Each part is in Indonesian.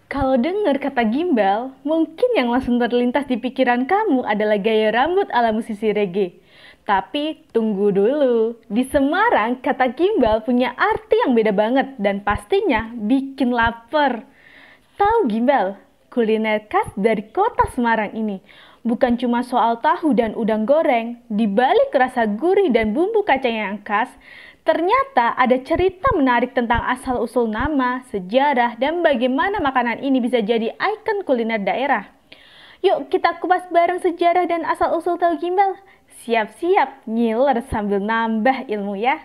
Kalau dengar kata gimbal, mungkin yang langsung terlintas di pikiran kamu adalah gaya rambut ala musisi reggae. Tapi tunggu dulu, di Semarang kata gimbal punya arti yang beda banget dan pastinya bikin lapar. Tahu gimbal? Kuliner khas dari kota Semarang ini. Bukan cuma soal tahu dan udang goreng, di balik rasa gurih dan bumbu kacang yang khas, ternyata ada cerita menarik tentang asal-usul nama, sejarah, dan bagaimana makanan ini bisa jadi ikon kuliner daerah. Yuk kita kupas bareng sejarah dan asal-usul tahu gimbal. Siap-siap ngiler sambil nambah ilmu ya.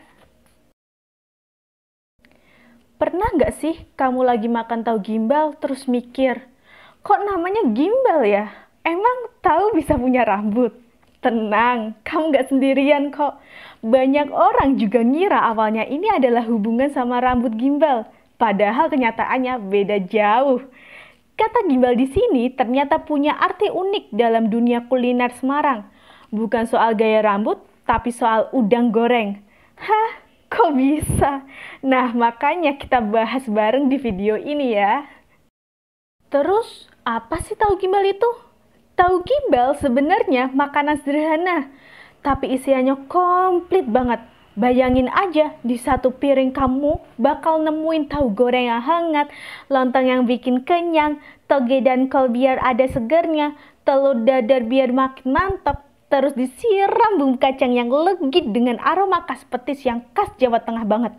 Pernah nggak sih kamu lagi makan tahu gimbal terus mikir, kok namanya gimbal ya? Emang tahu bisa punya rambut? Tenang, kamu nggak sendirian kok. Banyak orang juga ngira awalnya ini adalah hubungan sama rambut gimbal. Padahal kenyataannya beda jauh. Kata gimbal di sini ternyata punya arti unik dalam dunia kuliner Semarang. Bukan soal gaya rambut, tapi soal udang goreng. Hah? Kok bisa? Nah, makanya kita bahas bareng di video ini ya. Terus, apa sih tahu gimbal itu? Tahu gimbal sebenarnya makanan sederhana, tapi isiannya komplit banget. Bayangin aja, di satu piring kamu bakal nemuin tahu goreng yang hangat, lontong yang bikin kenyang, toge dan kol biar ada segernya, telur dadar biar makin mantap, terus disiram bumbu kacang yang legit dengan aroma khas petis yang khas Jawa Tengah banget.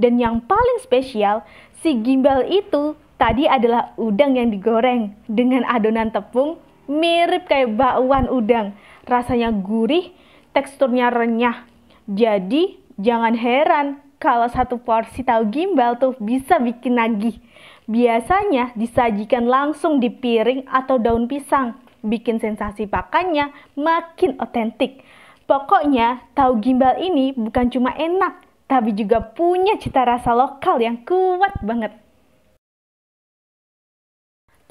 Dan yang paling spesial, si gimbal itu tadi adalah udang yang digoreng dengan adonan tepung mirip kayak bakwan udang. Rasanya gurih, teksturnya renyah. Jadi jangan heran kalau satu porsi tahu gimbal tuh bisa bikin nagih. Biasanya disajikan langsung di piring atau daun pisang. Bikin sensasi makannya makin otentik. Pokoknya tahu gimbal ini bukan cuma enak, tapi juga punya cita rasa lokal yang kuat banget.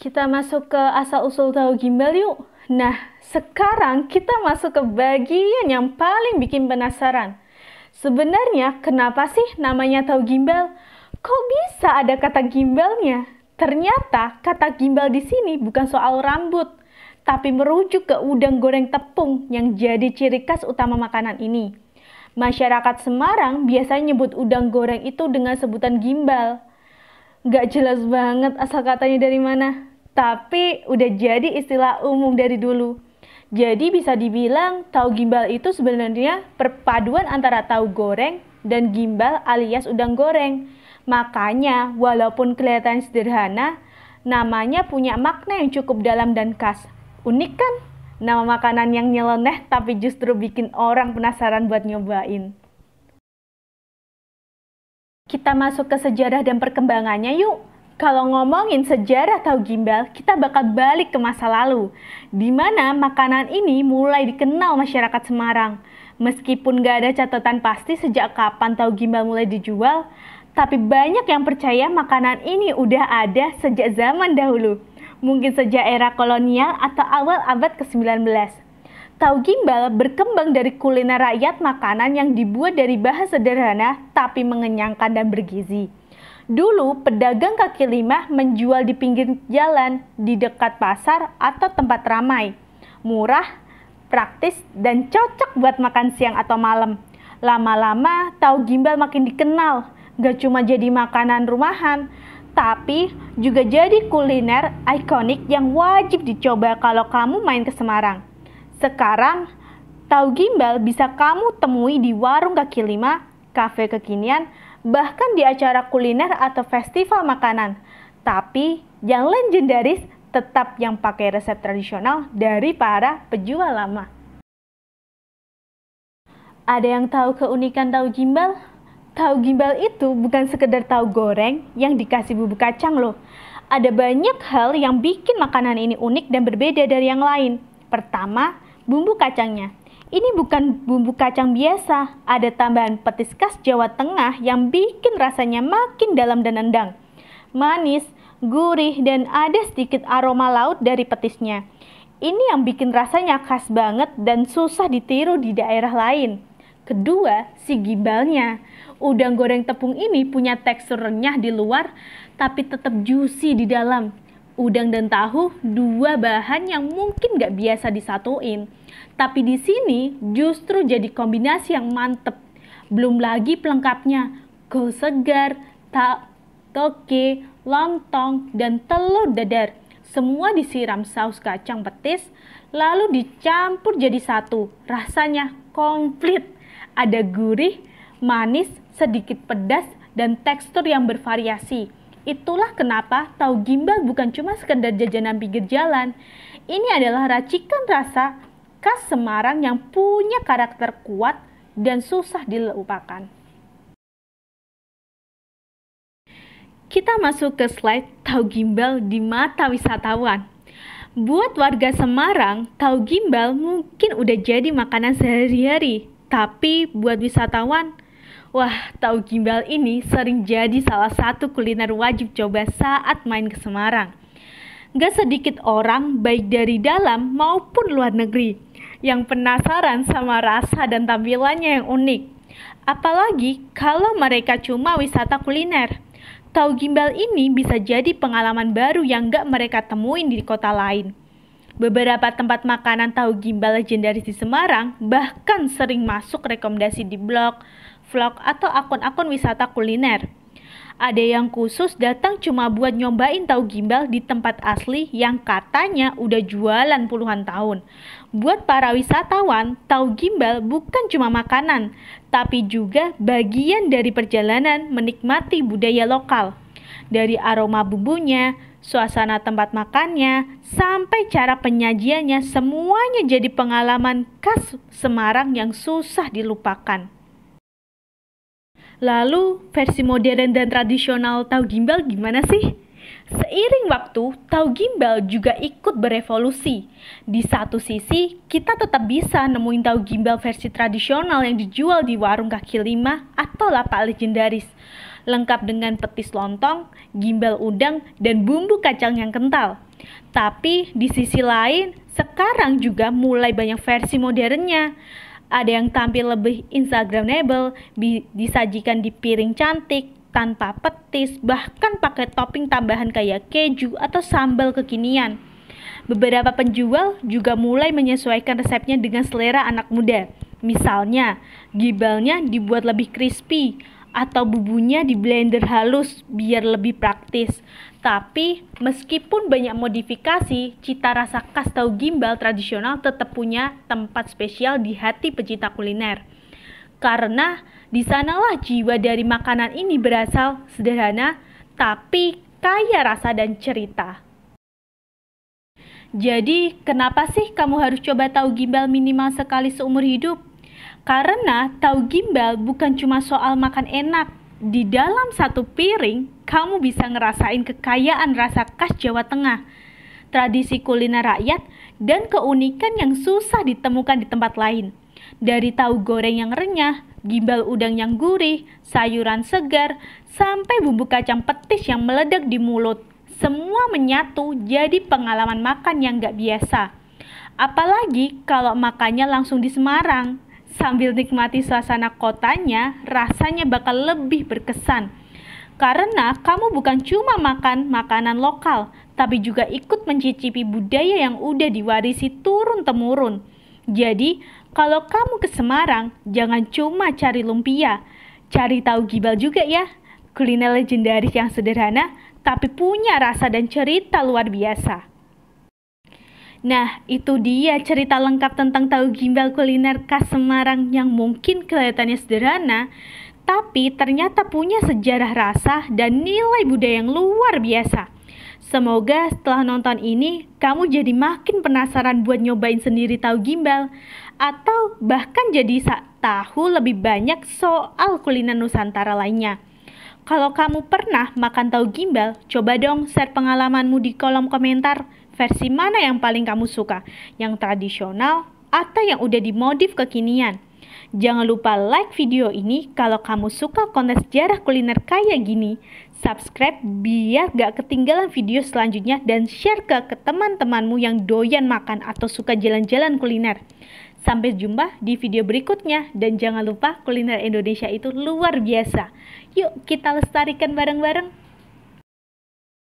Kita masuk ke asal-usul tahu gimbal yuk. Nah, sekarang kita masuk ke bagian yang paling bikin penasaran. Sebenarnya kenapa sih namanya tahu gimbal? Kok bisa ada kata gimbalnya? Ternyata kata gimbal di sini bukan soal rambut, tapi merujuk ke udang goreng tepung yang jadi ciri khas utama makanan ini. Masyarakat Semarang biasanya nyebut udang goreng itu dengan sebutan gimbal. Gak jelas banget asal katanya dari mana, tapi udah jadi istilah umum dari dulu. Jadi bisa dibilang tahu gimbal itu sebenarnya perpaduan antara tahu goreng dan gimbal alias udang goreng. Makanya walaupun kelihatan sederhana, namanya punya makna yang cukup dalam dan khas. Unik kan? Nama makanan yang nyeleneh tapi justru bikin orang penasaran buat nyobain. Kita masuk ke sejarah dan perkembangannya yuk. Kalau ngomongin sejarah tahu gimbal, kita bakal balik ke masa lalu, di mana makanan ini mulai dikenal masyarakat Semarang. Meskipun gak ada catatan pasti sejak kapan tahu gimbal mulai dijual, tapi banyak yang percaya makanan ini udah ada sejak zaman dahulu. Mungkin sejak era kolonial atau awal abad ke-19. Tahu gimbal berkembang dari kuliner rakyat makanan yang dibuat dari bahan sederhana tapi mengenyangkan dan bergizi. Dulu pedagang kaki lima menjual di pinggir jalan, di dekat pasar atau tempat ramai. Murah, praktis, dan cocok buat makan siang atau malam. Lama-lama tahu gimbal makin dikenal, gak cuma jadi makanan rumahan, tapi juga jadi kuliner ikonik yang wajib dicoba kalau kamu main ke Semarang. Sekarang, tahu gimbal bisa kamu temui di warung kaki lima, kafe kekinian, bahkan di acara kuliner atau festival makanan. Tapi yang legendaris tetap yang pakai resep tradisional dari para pejual lama. Ada yang tahu keunikan tahu gimbal? Tahu gimbal itu bukan sekedar tahu goreng yang dikasih bumbu kacang loh. Ada banyak hal yang bikin makanan ini unik dan berbeda dari yang lain. Pertama, bumbu kacangnya. Ini bukan bumbu kacang biasa, ada tambahan petis khas Jawa Tengah yang bikin rasanya makin dalam dan nendang. Manis, gurih, dan ada sedikit aroma laut dari petisnya. Ini yang bikin rasanya khas banget dan susah ditiru di daerah lain. Kedua, si gimbalnya. Udang goreng tepung ini punya tekstur renyah di luar, tapi tetap juicy di dalam. Udang dan tahu, dua bahan yang mungkin gak biasa disatuin. Tapi di sini justru jadi kombinasi yang mantep. Belum lagi pelengkapnya, kol segar, toge, lontong, dan telur dadar. Semua disiram saus kacang petis, lalu dicampur jadi satu. Rasanya komplit. Ada gurih, manis, sedikit pedas, dan tekstur yang bervariasi. Itulah kenapa tahu gimbal bukan cuma sekedar jajanan pinggir jalan. Ini adalah racikan rasa khas Semarang yang punya karakter kuat dan susah dilupakan. Kita masuk ke slide tahu gimbal di mata wisatawan. Buat warga Semarang, tahu gimbal mungkin udah jadi makanan sehari-hari. Tapi buat wisatawan, wah, tahu gimbal ini sering jadi salah satu kuliner wajib coba saat main ke Semarang. Gak sedikit orang, baik dari dalam maupun luar negeri, yang penasaran sama rasa dan tampilannya yang unik. Apalagi kalau mereka cuma wisata kuliner. Tahu gimbal ini bisa jadi pengalaman baru yang gak mereka temuin di kota lain. Beberapa tempat makanan tahu gimbal legendaris di Semarang bahkan sering masuk rekomendasi di blog, vlog, atau akun-akun wisata kuliner. Ada yang khusus datang cuma buat nyobain tahu gimbal di tempat asli yang katanya udah jualan puluhan tahun. Buat para wisatawan, tahu gimbal bukan cuma makanan, tapi juga bagian dari perjalanan menikmati budaya lokal. Dari aroma bumbunya, suasana tempat makannya, sampai cara penyajiannya, semuanya jadi pengalaman khas Semarang yang susah dilupakan. Lalu, versi modern dan tradisional tahu gimbal gimana sih? Seiring waktu, tahu gimbal juga ikut berevolusi. Di satu sisi, kita tetap bisa nemuin tahu gimbal versi tradisional yang dijual di warung kaki lima atau lapak legendaris, lengkap dengan petis lontong, gimbal udang, dan bumbu kacang yang kental. Tapi di sisi lain, sekarang juga mulai banyak versi modernnya. Ada yang tampil lebih instagramable, disajikan di piring cantik, tanpa petis, bahkan pakai topping tambahan kayak keju atau sambal kekinian. Beberapa penjual juga mulai menyesuaikan resepnya dengan selera anak muda. Misalnya, gimbalnya dibuat lebih crispy, atau bumbunya di blender halus biar lebih praktis. Tapi meskipun banyak modifikasi, cita rasa khas tahu gimbal tradisional tetap punya tempat spesial di hati pecinta kuliner. Karena di sanalah jiwa dari makanan ini berasal, sederhana tapi kaya rasa dan cerita. Jadi, kenapa sih kamu harus coba tahu gimbal minimal sekali seumur hidup? Karena tahu gimbal bukan cuma soal makan enak. Di dalam satu piring, kamu bisa ngerasain kekayaan rasa khas Jawa Tengah, tradisi kuliner rakyat, dan keunikan yang susah ditemukan di tempat lain. Dari tahu goreng yang renyah, gimbal udang yang gurih, sayuran segar, sampai bumbu kacang petis yang meledak di mulut. Semua menyatu jadi pengalaman makan yang gak biasa. Apalagi kalau makannya langsung di Semarang. Sambil nikmati suasana kotanya, rasanya bakal lebih berkesan. Karena kamu bukan cuma makan makanan lokal, tapi juga ikut mencicipi budaya yang udah diwarisi turun-temurun. Jadi, kalau kamu ke Semarang, jangan cuma cari lumpia, cari tahu gimbal juga ya. Kuliner legendaris yang sederhana, tapi punya rasa dan cerita luar biasa. Nah, itu dia cerita lengkap tentang tahu gimbal kuliner khas Semarang yang mungkin kelihatannya sederhana, tapi ternyata punya sejarah rasa dan nilai budaya yang luar biasa. Semoga setelah nonton ini, kamu jadi makin penasaran buat nyobain sendiri tahu gimbal, atau bahkan jadi tahu lebih banyak soal kuliner Nusantara lainnya. Kalau kamu pernah makan tahu gimbal, coba dong share pengalamanmu di kolom komentar. Versi mana yang paling kamu suka? Yang tradisional atau yang udah dimodif kekinian? Jangan lupa like video ini kalau kamu suka konten sejarah kuliner kayak gini. Subscribe biar gak ketinggalan video selanjutnya dan share ke teman-temanmu yang doyan makan atau suka jalan-jalan kuliner. Sampai jumpa di video berikutnya dan jangan lupa kuliner Indonesia itu luar biasa. Yuk kita lestarikan bareng-bareng.